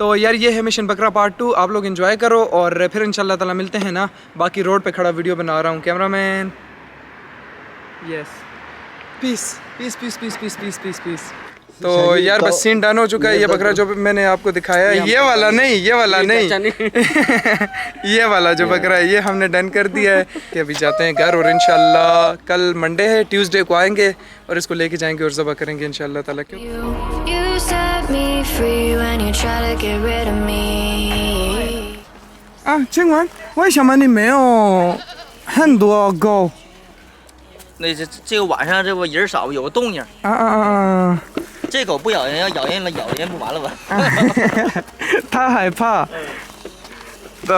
तो यार ये है मिशन बकरा पार्ट 2, आप लोग एंजॉय करो और फिर इंशाल्लाह ताला मिलते हैं ना। बाकी रोड पे खड़ा वीडियो बना रहा हूँ, cameraman yes, peace peace peace peace peace peace peace peace. तो यार बस सीन डन हो चुका है। ये बकरा जो मैंने आपको दिखाया है, ये वाला नहीं, ये वाला नहीं ये वाला जो बकरा है ये हमने डन कर दिया है कि अभी जाते हैं घर और इंशाल्लाह कल मंडे है, ट्यूसडे को आएंगे और इसको लेके जाएंगे और ज़बह करेंगे इंशाल्लाह ताला। क्यों为什么你没有很多狗？那这个晚上这不人少，有个动静。这狗不咬人，要咬人了，咬人不完了吧？他害怕。तो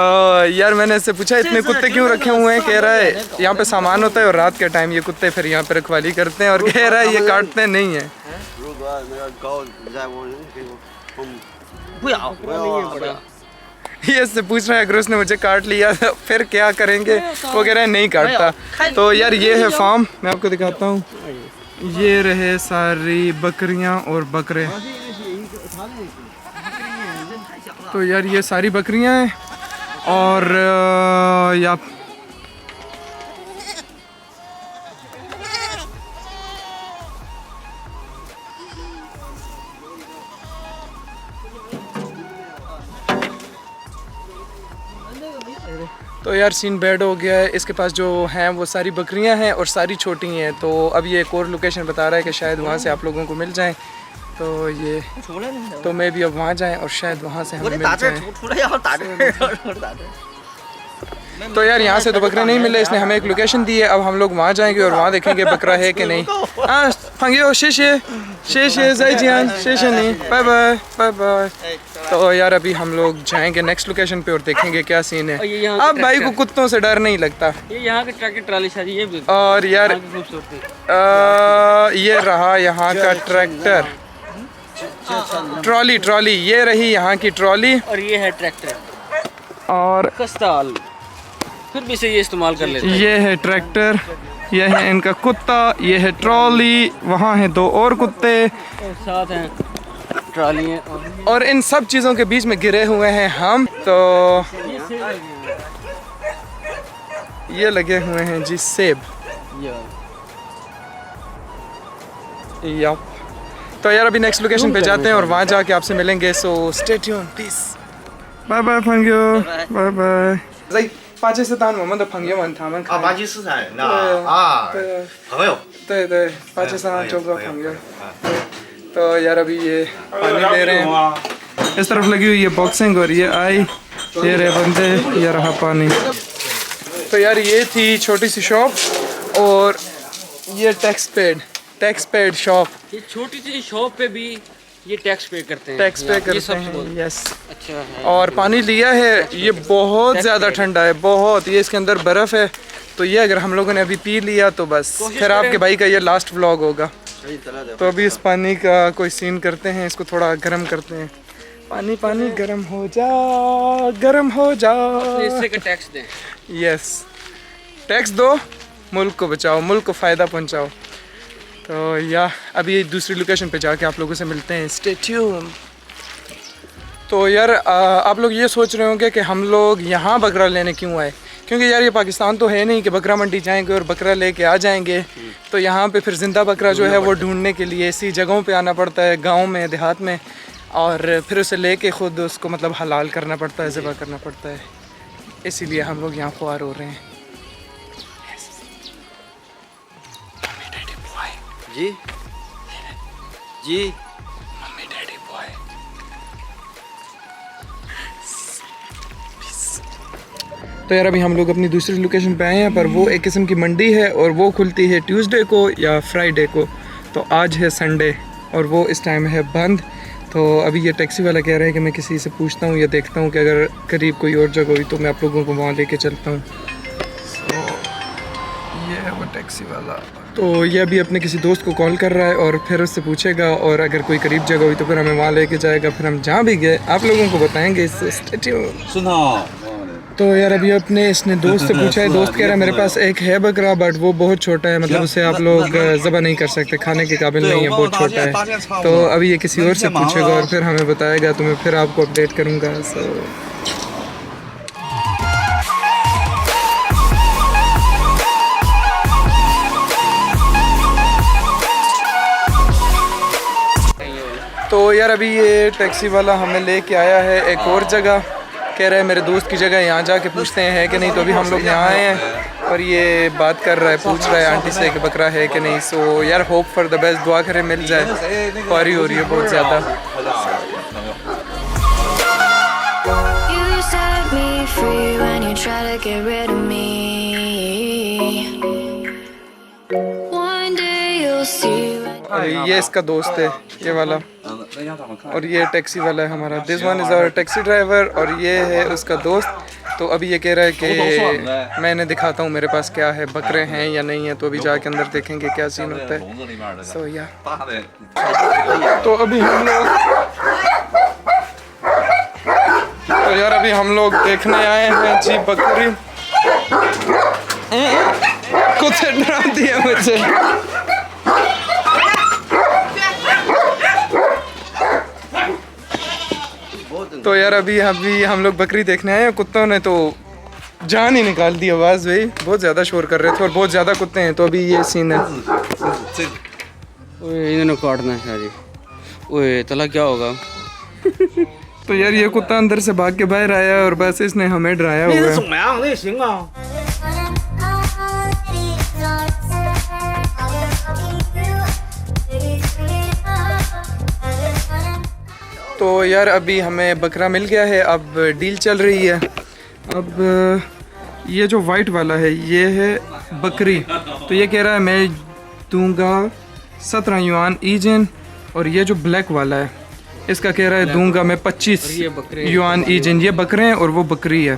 यार मैंने इससे पूछा इतने कुत्ते क्यों रखे हुए हैं, कह रहा है यहाँ पे सामान होता है और रात के टाइम ये कुत्ते फिर यहाँ पे रखवाली करते हैं और कह रहा है ये काटते नहीं है। ये इससे पूछ रहा है अगर उसने मुझे काट लिया तो फिर क्या करेंगे, वो कह रहा है नहीं काटता। तो यार ये है फार्म, मैं आपको दिखाता हूँ। ये रहे सारी बकरियाँ और बकरे। तो यार ये सारी बकरियाँ हैं और या तो यार सीन बैड हो गया है। इसके पास जो हैं वो सारी बकरियां हैं और सारी छोटी हैं। तो अब ये एक और लोकेशन बता रहा है कि शायद वहाँ से आप लोगों को मिल जाएं। तो ये तो मैं भी अब वहाँ जाएं और शायद वहाँ से हमें मिल जाएं। तो यार यहाँ से तो बकरा नहीं मिले, इसने हमें एक लोकेशन दी है। अब हम लोग वहाँ जाएंगे और वहाँ देखेंगे बकरा है कि नहीं। हाँ फंगियो शेशे शेशे ज़ाइजियान शेशे नहीं, बाय बाय बाय बाय। तो यार अभी हम लोग जाएंगे नेक्स्ट लोकेशन पे और देखेंगे क्या सीन है। अब भाई को कुत्तों से डर नहीं लगता। ये यहाँ के ट्रैक्टर ट्राली सारी ये और यार ये रहा यहाँ का ट्रैक्टर, ट्रॉली ट्रॉली, ये रही यहाँ की ट्रॉली और ये है ट्रैक्टर और कस्ताल, फिर भी से ये इस्तेमाल कर लेते हैं। ये है ट्रैक्टर, ये है इनका कुत्ता, ये है ट्रॉली, वहाँ हैं दो और कुत्ते और साथ हैं ट्रॉली और इन सब चीज़ों के बीच में गिरे हुए हैं हम। तो ये लगे हुए हैं जी सेब। यप। तो यार अभी नेक्स्ट लोकेशन पे जाते हैं और वहाँ जाके आपसे मिलेंगे। So stay tune, peace, bye bye फंगियो, बाय बाय। 巴基斯坦我们的朋友们他们看巴基斯坦人朋友，对巴基斯坦做个朋友。तो यार अभी ये पानी ले रहे हैं, इस तरफ लगी हुई है बॉक्सिंग और ये आई, ये रहे बंदे, ये रहा पानी। तो यार ये थी छोटी सी शॉप और ये टैक्स पेड शॉप। ये छोटी सी शॉप पे भी ये टैक्स पे करते हैं, टैक्स पे करते हैं। यस। अच्छा है। और पानी लिया है, ये बहुत ज़्यादा ठंडा है, बहुत। ये इसके अंदर बर्फ़ है। तो ये अगर हम लोगों ने अभी पी लिया तो बस फिर आपके भाई का ये लास्ट व्लॉग होगा। तो अभी इस पानी का कोई सीन करते हैं, इसको थोड़ा गर्म करते हैं। पानी पानी गर्म हो जा, गर्म हो जा। इससे का टैक्स दें। यस, टैक्स दो, मुल्क को बचाओ, मुल्क को फ़ायदा पहुँचाओ। तो या अभी दूसरी लोकेशन पे जाके आप लोगों से मिलते हैं, स्टे ट्यून। तो यार आप लोग ये सोच रहे होंगे कि हम लोग यहाँ बकरा लेने क्यों आए, क्योंकि यार ये पाकिस्तान तो है नहीं कि बकरा मंडी जाएंगे और बकरा लेके आ जाएंगे। तो यहाँ पे फिर ज़िंदा बकरा जो है वो ढूंढने के लिए ऐसी जगहों पे आना पड़ता है, गांव में, देहात में, और फिर उसे लेके ख़ुद उसको मतलब हलाल करना पड़ता है, ज़िबा करना पड़ता है। इसीलिए हम लोग यहाँ ख्वार हो रहे हैं। जी जी मम्मी डैडी बॉय। तो यार अभी हम लोग अपनी दूसरी लोकेशन पे आए हैं, पर वो एक किस्म की मंडी है और वो खुलती है ट्यूसडे को या फ्राइडे को। तो आज है संडे और वो इस टाइम है बंद। तो अभी ये टैक्सी वाला कह रहा है कि मैं किसी से पूछता हूँ या देखता हूँ कि अगर करीब कोई और जगह हुई तो मैं आप लोगों को वहाँ लेके चलता हूँ। ये है वो टैक्सी वाला। तो ये अभी अपने किसी दोस्त को कॉल कर रहा है और फिर उससे पूछेगा और अगर कोई करीब जगह हुई तो फिर हमें वहाँ लेके जाएगा। फिर हम जहाँ भी गए आप लोगों को बताएंगे। इससे सुनो तो यार अभी अपने इसने दोस्त से पूछा है, दोस्त कह रहा है मेरे पास एक है बकरा बट वो बहुत छोटा है, मतलब उसे आप लोग ज़बह नहीं कर सकते, खाने के काबिल नहीं है, बहुत छोटा है। तो अभी ये किसी और से पूछेगा और फिर हमें बताएगा, तो मैं फिर आपको अपडेट करूँगा। तो यार अभी ये टैक्सी वाला हमें लेके आया है एक और जगह, कह रहा है मेरे दोस्त की जगह यहाँ जाके पूछते हैं कि नहीं। तो अभी हम लोग यहाँ आए हैं और ये बात कर रहा है, पूछ रहा है आंटी से कि बकरा है कि नहीं। सो यार होप फॉर द बेस्ट, दुआ करें मिल जाए, ख्वारी हो रही है बहुत ज़्यादा। ये इसका दोस्त है ये वाला, और ये टैक्सी वाला है हमारा। This one is our taxi driver और ये है उसका दोस्त। तो अभी ये कह रहा है कि मैं इन्हें दिखाता हूँ मेरे पास क्या है, बकरे हैं या नहीं है। तो अभी जाके अंदर देखेंगे क्या सीन होता है। सो या तो अभी हम लोग अभी हम लोग देखने आए हैं जी बकरी। कुछ डरा दिया मुझे। तो यार अभी हम लोग बकरी देखने आए हैं, कुत्तों ने तो जान ही निकाल दी, आवाज़ भाई बहुत ज़्यादा शोर कर रहे थे और बहुत ज़्यादा कुत्ते हैं। तो अभी ये सीन है। इन्होंने काटना है जी। ओए तला क्या होगा? तो यार ये कुत्ता अंदर से भाग के बाहर आया और बस इसने हमें डराया हुआ है। तो यार अभी हमें बकरा मिल गया है, अब डील चल रही है। अब ये जो वाइट वाला है ये है बकरी, तो ये कह रहा है मैं दूंगा 17 युआन ईजन, और ये जो ब्लैक वाला है इसका कह रहा है दूंगा मैं 25 युआन ईजन। ये बकरे हैं और वो बकरी है।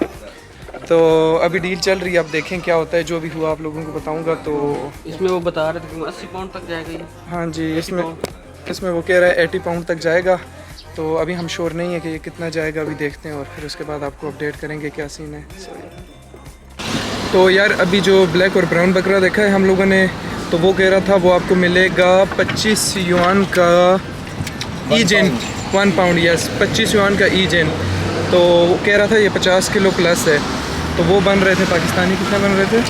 तो अभी डील चल रही है, अब देखें क्या होता है। जो भी हुआ आप लोगों को बताऊंगा। तो इसमें वो बता रहे थे कि 80 पाउंड तक जाएगा ये। हाँ जी, इसमें वो कह रहा है 80 पाउंड तक जाएगा। तो अभी हम श्योर नहीं है कि ये कितना जाएगा, अभी देखते हैं और फिर उसके बाद आपको अपडेट करेंगे क्या सीन है। तो यार अभी जो ब्लैक और ब्राउन बकरा देखा है हम लोगों ने, तो वो कह रहा था वो आपको मिलेगा 25 युआन का ईजन, 1 पाउंड, यस 25 युआन का ईजन। तो वो कह रहा था ये 50 किलो प्लस है। तो वो बन रहे थे पाकिस्तानी, कितने बन रहे थे?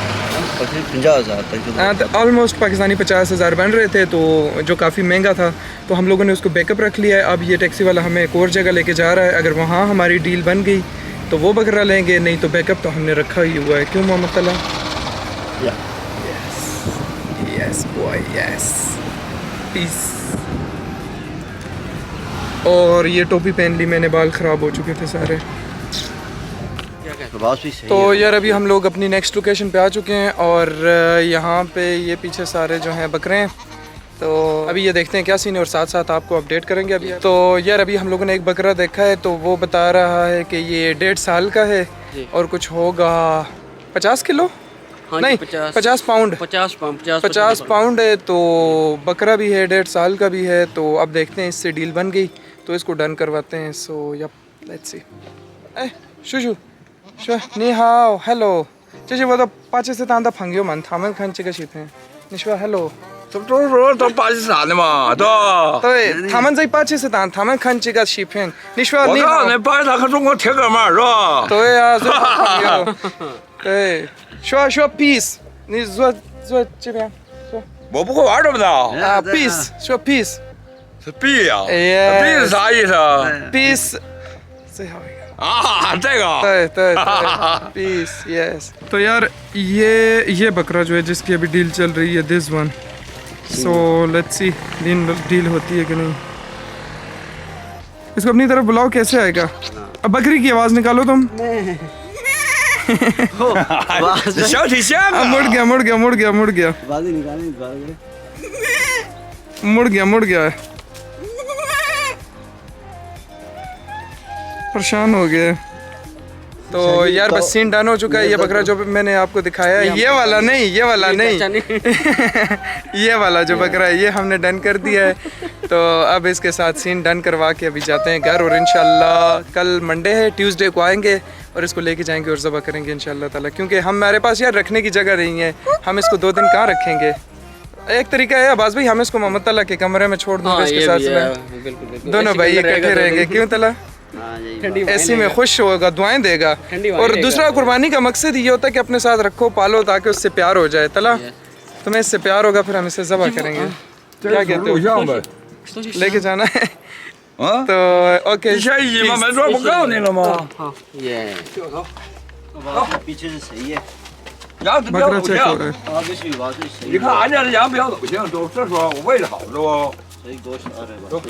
50,000 तक। हाँ, तो ऑलमोस्ट पाकिस्तानी 50,000 बन रहे थे, तो जो काफ़ी महंगा था। तो हम लोगों ने उसको बैकअप रख लिया है। अब ये टैक्सी वाला हमें एक और जगह लेके जा रहा है, अगर वहाँ हमारी डील बन गई तो वो बकरा लेंगे, नहीं तो बैकअप तो हमने रखा ही हुआ है। क्यों मोहम्मद तला? Yes boy yes, peace. और ये टोपी पहन ली मैंने, बाल ख़राब हो चुके थे सारे। तो यार अभी हम लोग अपनी नेक्स्ट लोकेशन पे आ चुके हैं और यहाँ पे ये पीछे सारे जो हैं बकरे हैं। तो अभी ये देखते हैं क्या सीन है और साथ साथ आपको अपडेट करेंगे अभी। तो यार अभी हम लोगों ने एक बकरा देखा है, तो वो बता रहा है कि ये 1.5 साल का है और कुछ होगा 50 किलो, हाँ नहीं 50 पाउंड, 50 पाउंड है। तो बकरा भी है, 1.5 साल का भी है। तो अब देखते हैं, इससे डील बन गई तो इसको डन करवाते हैं। So yup, let's see. शुशु ni hao hello， 这是我的巴基斯坦的朋友们，他们看这个视频。你说 hello， 这不都是都巴基斯坦的吗？对吧？对，他们在巴基斯坦，他们看这个视频。你说你好。我看那巴基斯坦和中国铁哥们儿是吧？对呀，是朋友。对，说 peace， 你坐这边说。我不会玩这么的。啊 peace， 说 peace。是 B 呀？哎呀 ，B 是啥意思？peace， 最后一个。啊，这个。对 peace yes। तो यार ये बकरा जो है जिसकी अभी डील चल रही है, this one. So let's see deal होती है कि नहीं। इसको अपनी तरफ बुलाओ, कैसे आएगा? अब बकरी की आवाज़ निकालो तुम। मुड़ गया परेशान हो गया। तो यार बस सीन डन हो चुका है। ये बकरा जो मैंने आपको दिखाया है, ये वाला नहीं ये वाला जो बकरा है ये हमने डन कर दिया है। तो अब इसके साथ सीन डन करवा के अभी जाते हैं घर, और इंशाल्लाह कल मंडे है, ट्यूसडे को आएंगे और इसको लेके जाएंगे और ज़बह करेंगे इंशाल्लाह ताला, क्योंकि हमारे पास यार रखने की जगह नहीं है, हम इसको 2 दिन कहाँ रखेंगे। एक तरीका है अब्बास भाई, हम इसको मोहम्मद तला के कमरे में छोड़ दूँगा, इसके साथ में दोनों भाई इकट्ठे रहेंगे। क्यों तला? ऐसी में खुश होगा, दुआएं देगा। और दूसरा कुर्बानी का मकसद ये होता है कि अपने साथ रखो पालो ताकि उससे प्यार हो जाए। तला तुम्हें इससे प्यार होगा, फिर हम इसे ज़बह करेंगे। क्या कहते हो? 录像呗。 लेके जाना है 啊， तो ओके 你下一集慢慢说，不告诉你了吗？耶，必须是谁呀？羊不要 बकरा 走 चेक हो 向 रहा。है 啊，必须吧，是谁？你看俺家的羊不要走向，都这说我喂的好着哦。谁给我说的吧？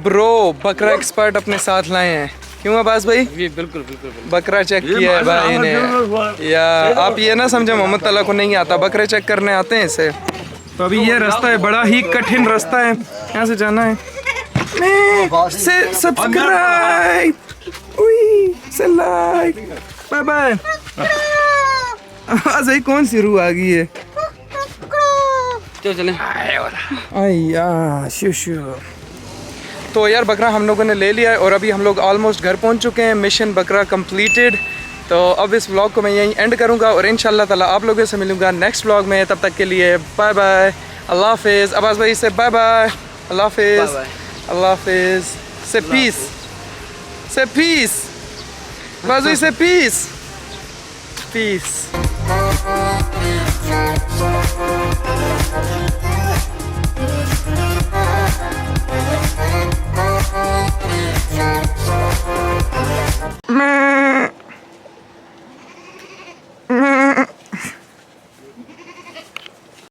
ब्रो बकरा एक्सपर्ट अपने साथ लाए हैं। क्यों अब्बास भाई? ये बिल्कुल बिल्कुल बिल्कुल। बकरा चेक किया है भाई ने। या आप ये ना समझे मोहम्मद तला को नहीं आता, बकरे चेक करने आते हैं इसे। तो अभी ये रास्ता है, बड़ा ही कठिन रास्ता है, यहाँ से जाना है। से सब्सक्राइब, से लाइक, बाय बाय। आज भाई कौन सी रूह आ गई है? चलो चलें। आया शू शू। तो यार बकरा हम लोगों ने ले लिया है और अभी हम लोग ऑलमोस्ट घर पहुंच चुके हैं। मिशन बकरा कंप्लीटेड। तो अब इस व्लॉग को मैं यहीं एंड करूंगा और इंशाल्लाह ताला आप लोगों से मिलूंगा नेक्स्ट व्लॉग में। तब तक के लिए बाय बाय, अल्लाह हाफिज़। अब्बास भाई से बाय बाय, अल्लाह हाफिज़, अल्लाह हाफिज़। से पीस, से पीस, अब्बास भाई से पीस, पीस।